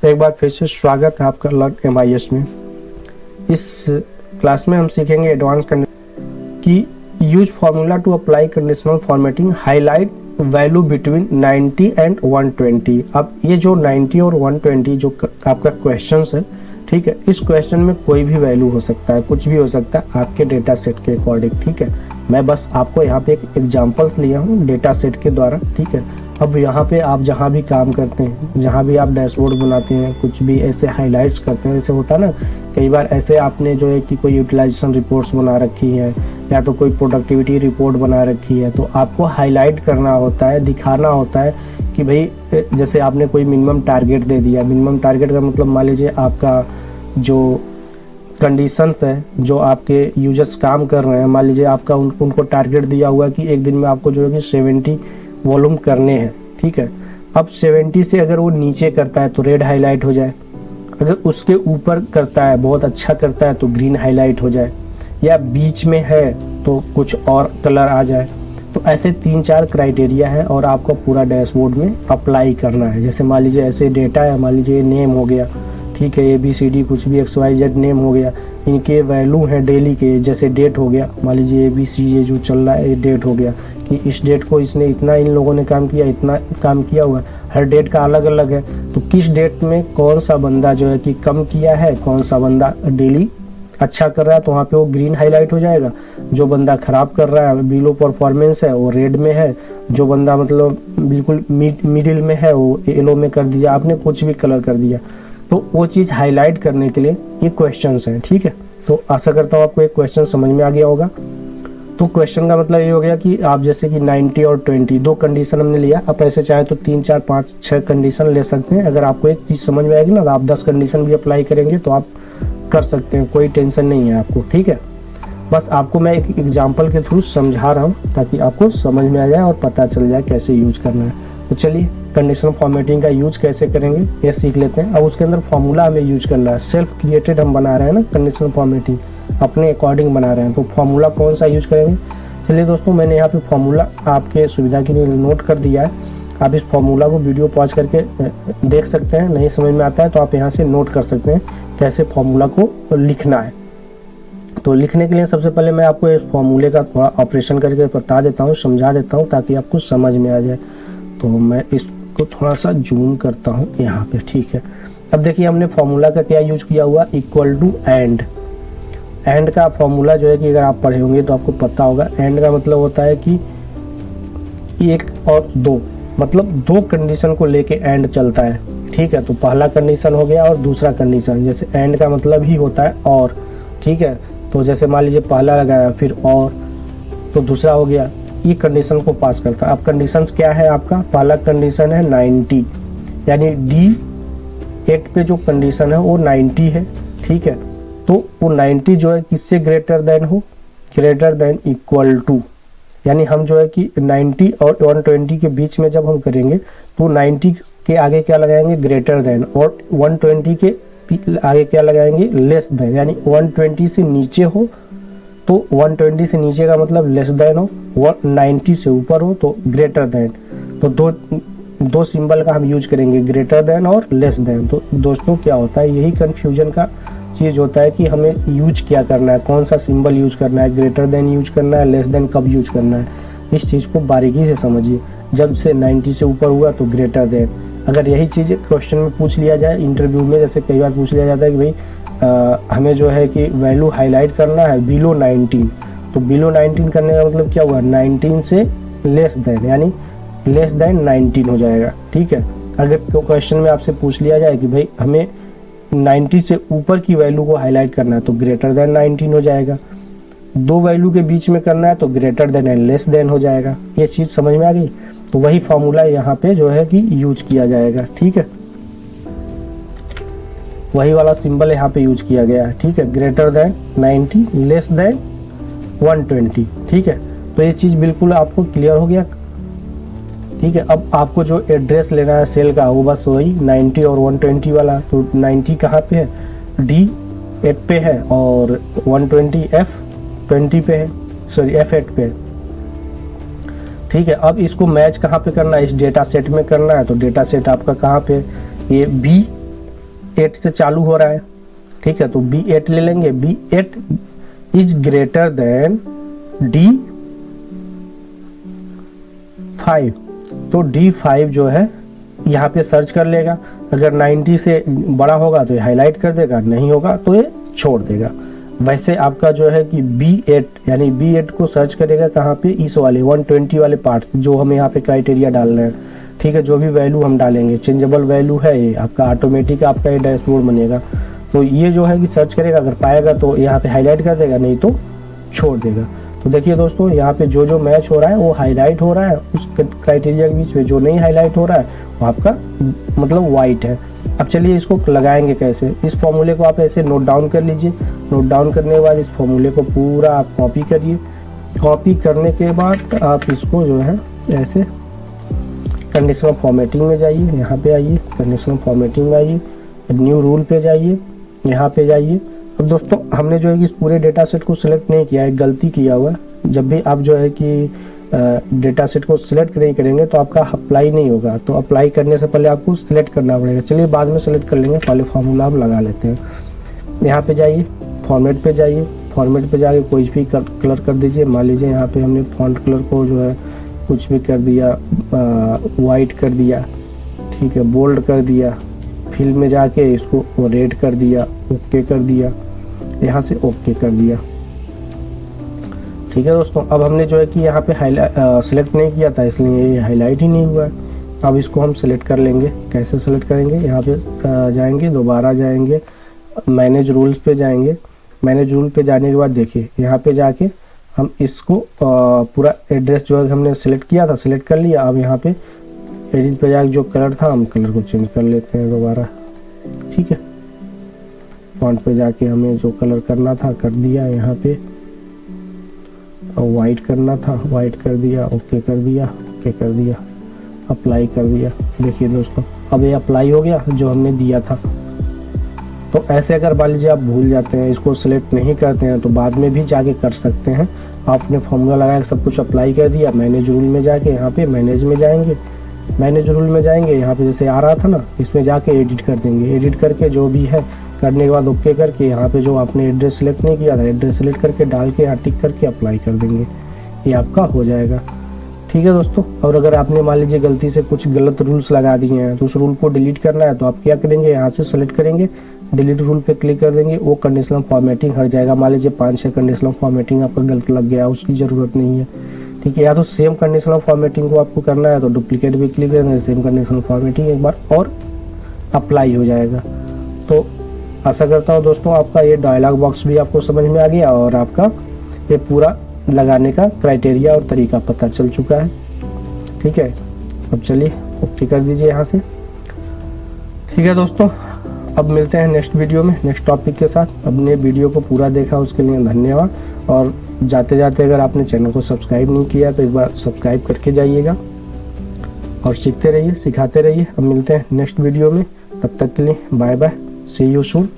एक बार फिर से स्वागत है आपका लर्न MIS में। इस क्लास में हम सीखेंगे एडवांस कि use formula to apply conditional formatting, highlight value between 90 and 120। अब ये जो 90 और 120 जो आपका क्वेश्चन है, ठीक है, इस क्वेश्चन में कोई भी वैल्यू हो सकता है, कुछ भी हो सकता है आपके डेटा सेट के अकॉर्डिंग। ठीक है, मैं बस आपको यहाँ पे एक एग्जांपल्स लिया हूँ डेटा सेट के द्वारा। ठीक है, अब यहाँ पे आप जहाँ भी काम करते हैं, जहाँ भी आप डैशबोर्ड बनाते हैं, कुछ भी ऐसे हाइलाइट्स करते हैं, जैसे होता है ना कई बार ऐसे आपने जो है कि कोई यूटिलाइजेशन रिपोर्ट्स बना रखी है या तो कोई प्रोडक्टिविटी रिपोर्ट बना रखी है, तो आपको हाईलाइट करना होता है, दिखाना होता है कि भाई जैसे आपने कोई मिनिमम टारगेट दे दिया। मिनिमम टारगेट का मतलब मान लीजिए आपका जो कंडीशंस है, जो आपके यूजर्स काम कर रहे हैं, मान लीजिए आपका उनको टारगेट दिया हुआ कि एक दिन में आपको जो है कि 70 वॉल्यूम करने हैं। ठीक है, अब 70 से अगर वो नीचे करता है तो रेड हाईलाइट हो जाए, अगर उसके ऊपर करता है, बहुत अच्छा करता है, तो ग्रीन हाईलाइट हो जाए, या बीच में है तो कुछ और कलर आ जाए। तो ऐसे 3-4 क्राइटेरिया है और आपको पूरा डैशबोर्ड में अप्लाई करना है। जैसे मान लीजिए ऐसे डेटा है, मान लीजिए नेम हो गया, ठीक है, ABCD कुछ भी XYZ नेम हो गया, इनके वैल्यू हैं डेली के, जैसे डेट हो गया, मान लीजिए ABC ये जो चल रहा है ये डेट हो गया कि इस डेट को इसने इतना, इन लोगों ने काम किया, इतना काम किया हुआ है, हर डेट का अलग अलग है। तो किस डेट में कौन सा बंदा जो है कि कम किया है, कौन सा बंदा डेली अच्छा कर रहा है, तो वहाँ पे वो ग्रीन हाईलाइट हो जाएगा। जो बंदा खराब कर रहा है, बिलो परफॉर्मेंस है, वो रेड में है। जो बंदा मतलब बिल्कुल मिडिल में है, वो येलो में कर दिया आपने, कुछ भी कलर कर दिया। तो वो चीज़ हाईलाइट करने के लिए ये क्वेश्चंस हैं। ठीक है, तो आशा करता हूँ आपको एक क्वेश्चन समझ में आ गया होगा। तो क्वेश्चन का मतलब ये हो गया कि आप जैसे कि 90 और 20 दो कंडीशन हमने लिया, आप ऐसे चाहे तो 3, 4, 5, 6 कंडीशन ले सकते हैं। अगर आपको एक चीज़ समझ में आएगी ना, तो आप 10 कंडीशन भी अप्लाई करेंगे तो आप कर सकते हैं, कोई टेंशन नहीं है आपको। ठीक है, बस आपको मैं एक एग्जाम्पल के थ्रू समझा रहा हूँ ताकि आपको समझ में आ जाए और पता चल जाए कैसे यूज करना है। तो चलिए कंडीशनल फॉर्मेटिंग का यूज कैसे करेंगे ये सीख लेते हैं। अब उसके अंदर फॉर्मूला हमें यूज करना है, सेल्फ क्रिएटेड हम बना रहे हैं ना, कंडीशनल फॉर्मेटिंग अपने अकॉर्डिंग बना रहे हैं, तो फॉर्मूला कौन सा यूज करेंगे। चलिए दोस्तों, मैंने यहाँ पे फॉर्मूला आपके सुविधा के लिए नोट कर दिया है। आप इस फॉर्मूला को वीडियो पॉज करके देख सकते हैं, नहीं समझ में आता है तो आप यहाँ से नोट कर सकते हैं कैसे फॉर्मूला को लिखना है। तो लिखने के लिए सबसे पहले मैं आपको इस फॉर्मूले का थोड़ा ऑपरेशन करके बता देता हूँ, समझा देता हूँ ताकि आपको समझ में आ जाए। तो मैं इसको थोड़ा सा जूम करता हूँ यहाँ पे। ठीक है, अब देखिए हमने फॉर्मूला का क्या यूज किया हुआ, इक्वल टू एंड। एंड का फॉर्मूला जो है कि अगर आप पढ़े होंगे तो आपको पता होगा, एंड का मतलब होता है कि 1 और 2, मतलब 2 कंडीशन को लेके एंड चलता है। ठीक है, तो पहला कंडीशन हो गया और दूसरा कंडीशन, जैसे एंड का मतलब ही होता है और। ठीक है, तो जैसे मान लीजिए पहला लगाया फिर और, तो दूसरा हो गया, ये कंडीशन को पास करता है। अब कंडीशंस क्या है आपका, पहला कंडीशन है 90, यानी D8 पे जो कंडीशन है वो 90 है। ठीक है, तो वो 90 जो है किससे ग्रेटर देन हो, ग्रेटर देन इक्वल टू, यानी हम जो है कि 90 और 120 के बीच में जब हम करेंगे तो 90 के आगे क्या लगाएंगे, ग्रेटर देन, और 120 के आगे क्या लगाएंगे, लेस देन, यानी 120 से नीचे हो तो 120 से नीचे का मतलब लेस देन हो, 90 से ऊपर हो तो ग्रेटर देन। तो दो सिंबल का हम यूज करेंगे, ग्रेटर देन और लेस देन। तो दोस्तों क्या होता है, यही कन्फ्यूजन का चीज़ होता है कि हमें यूज क्या करना है, कौन सा सिंबल यूज करना है, ग्रेटर देन यूज करना है, लेस देन कब यूज करना है। इस चीज़ को बारीकी से समझिए। जब से 90 से ऊपर हुआ तो ग्रेटर देन। अगर यही चीज़ क्वेश्चन में पूछ लिया जाए इंटरव्यू में, जैसे कई बार पूछ लिया जाता है कि भाई हमें जो है कि वैल्यू हाईलाइट करना है बिलो 19, तो बिलो 19 करने का मतलब क्या हुआ, 19 से लेस देन, यानी लेस देन 19 हो जाएगा। ठीक है, अगर क्वेश्चन में आपसे पूछ लिया जाए कि भाई हमें 90 से ऊपर की वैल्यू को हाईलाइट करना है तो ग्रेटर देन 19 हो जाएगा। 2 वैल्यू के बीच में करना है तो greater than and less than हो जाएगा। ये चीज़ समझ में आ गई। तो वही फॉर्मूला यहाँ पे जो है कि यूज किया जाएगा। ठीक है, वही वाला सिंबल यहाँ पे यूज किया गया है। ठीक है, ग्रेटर देन 90, लेस देन 120। ठीक है, तो ये चीज़ बिल्कुल आपको क्लियर हो गया। ठीक है, अब आपको जो एड्रेस लेना है सेल का, वो बस वही 90 और 120 वाला। तो 90 कहाँ पे है, D8 पे है, और 120 F20 पे है, सॉरी F8 पे है। ठीक है, अब इसको मैच कहाँ पे करना है, इस डेटा सेट में करना है। तो डेटा सेट आपका कहाँ पे, ये 8 से चालू हो रहा है, ठीक है, तो B8 ले लेंगे। B8 is greater than D5, तो D5 जो है यहाँ पे सर्च कर लेगा। अगर 90 से बड़ा होगा तो ये हाईलाइट कर देगा, नहीं होगा तो ये छोड़ देगा। वैसे आपका जो है कि B8 यानी B8 को सर्च करेगा कहाँ पे, इस वाले 120 वाले पार्ट्स जो हमें यहाँ पे क्राइटेरिया डालना है, ठीक है, जो भी वैल्यू हम डालेंगे, चेंजेबल वैल्यू है ये आपका, ऑटोमेटिक आपका ये डैशबोर्ड बनेगा। तो ये जो है कि सर्च करेगा, अगर पाएगा तो यहाँ पे हाईलाइट कर देगा, नहीं तो छोड़ देगा। तो देखिए दोस्तों, यहाँ पे जो जो मैच हो रहा है वो हाईलाइट हो रहा है, उस क्राइटेरिया के बीच में जो नहीं हाईलाइट हो रहा है वो आपका मतलब वाइट है। अब चलिए इसको लगाएंगे कैसे। इस फॉर्मूले को आप ऐसे नोट डाउन कर लीजिए। नोट डाउन करने के बाद इस फॉर्मूले को पूरा आप कॉपी करिए। कॉपी करने के बाद आप इसको जो है ऐसे कंडीशनल फॉर्मेटिंग में जाइए, यहाँ पे आइए, कंडीशनल फॉर्मेटिंग में आइए, न्यू रूल पे जाइए, यहाँ पे जाइए। अब दोस्तों हमने जो है कि इस पूरे डेटा सेट को सिलेक्ट नहीं किया है, गलती किया हुआ है। जब भी आप जो है कि डेटा सेट को सिलेक्ट नहीं करेंगे तो आपका अप्लाई नहीं होगा, तो अप्लाई करने से पहले आपको सिलेक्ट करना पड़ेगा। चलिए बाद में सिलेक्ट कर लेंगे, पहले फार्मूला हम लगा लेते हैं। यहाँ पे जाइए, फॉर्मेट पे जाइए, फॉर्मेट पे जाके कोई भी कलर कर दीजिए। मान लीजिए यहाँ पे हमने फॉन्ट कलर को जो है कुछ भी कर दिया, वाइट कर दिया, ठीक है, बोल्ड कर दिया, फिल में जाके इसको रेड कर दिया, ओके कर दिया, यहाँ से ओके कर दिया, ठीक है दोस्तों। अब हमने जो है कि यहाँ पे सिलेक्ट नहीं किया था, इसलिए ये हाईलाइट ही नहीं हुआ है। अब इसको हम सिलेक्ट कर लेंगे। कैसे सिलेक्ट करेंगे, यहाँ पे जाएंगे, दोबारा जाएंगे, मैनेज रूल्स पे जाएंगे। मैनेज रूल पे जाने के बाद देखिए यहाँ पे जाके हम इसको पूरा एड्रेस जो है हमने सिलेक्ट किया था, सिलेक्ट कर लिया। अब यहाँ पे एडिट पे जाके जो कलर था हम कलर को चेंज कर लेते हैं दोबारा, ठीक है। फॉन्ट पे जाके हमें जो कलर करना था कर दिया, यहाँ पे वाइट करना था, वाइट कर दिया, ओके कर दिया, ओके कर दिया, अप्लाई कर दिया। देखिए दोस्तों अब ये अप्लाई हो गया जो हमने दिया था। तो ऐसे अगर मान लीजिए आप भूल जाते हैं, इसको सिलेक्ट नहीं करते हैं, तो बाद में भी जाके कर सकते हैं। आपने फॉर्मूला लगाया, सब कुछ अप्लाई कर दिया, मैनेज रूल में जाके यहाँ पे मैनेज में जाएंगे, मैनेज रूल में जाएंगे, यहाँ पे जैसे आ रहा था ना, इसमें जाके एडिट कर देंगे। एडिट करके जो भी है करने के बाद ओके करके यहाँ पे जो आपने एड्रेस सेलेक्ट नहीं किया था, एड्रेस सेलेक्ट करके डाल के यहाँ टिक करके अप्लाई कर देंगे, ये आपका हो जाएगा, ठीक है दोस्तों। और अगर आपने मान लीजिए गलती से कुछ गलत रूल्स लगा दिए हैं तो उस रूल को डिलीट करना है, तो आप क्या करेंगे, यहाँ से सेलेक्ट करेंगे, डिलीट रूल पे क्लिक कर देंगे, वो कंडीशनल फॉर्मेटिंग हट जाएगा। मान लीजिए 5-6 कंडीशनल फॉर्मेटिंग आपका गलत लग गया, उसकी ज़रूरत नहीं है, ठीक है। या तो सेम कंडीशनल फॉर्मेटिंग को आपको करना है तो डुप्लीकेट भी क्लिक करेंगे, सेम कंडीशनल फॉर्मेटिंग एक बार और अप्लाई हो जाएगा। तो आशा करता हूँ दोस्तों आपका ये डायलॉग बॉक्स भी आपको समझ में आ गया और आपका ये पूरा लगाने का क्राइटेरिया और तरीका पता चल चुका है, ठीक है। अब चलिए ओके कर दीजिए यहाँ से, ठीक है दोस्तों। अब मिलते हैं नेक्स्ट वीडियो में नेक्स्ट टॉपिक के साथ। अपने वीडियो को पूरा देखा उसके लिए धन्यवाद। और जाते जाते अगर आपने चैनल को सब्सक्राइब नहीं किया तो एक बार सब्सक्राइब करके जाइएगा और सीखते रहिए, सिखाते रहिए। अब मिलते हैं नेक्स्ट वीडियो में, तब तक के लिए bye bye, see you soon.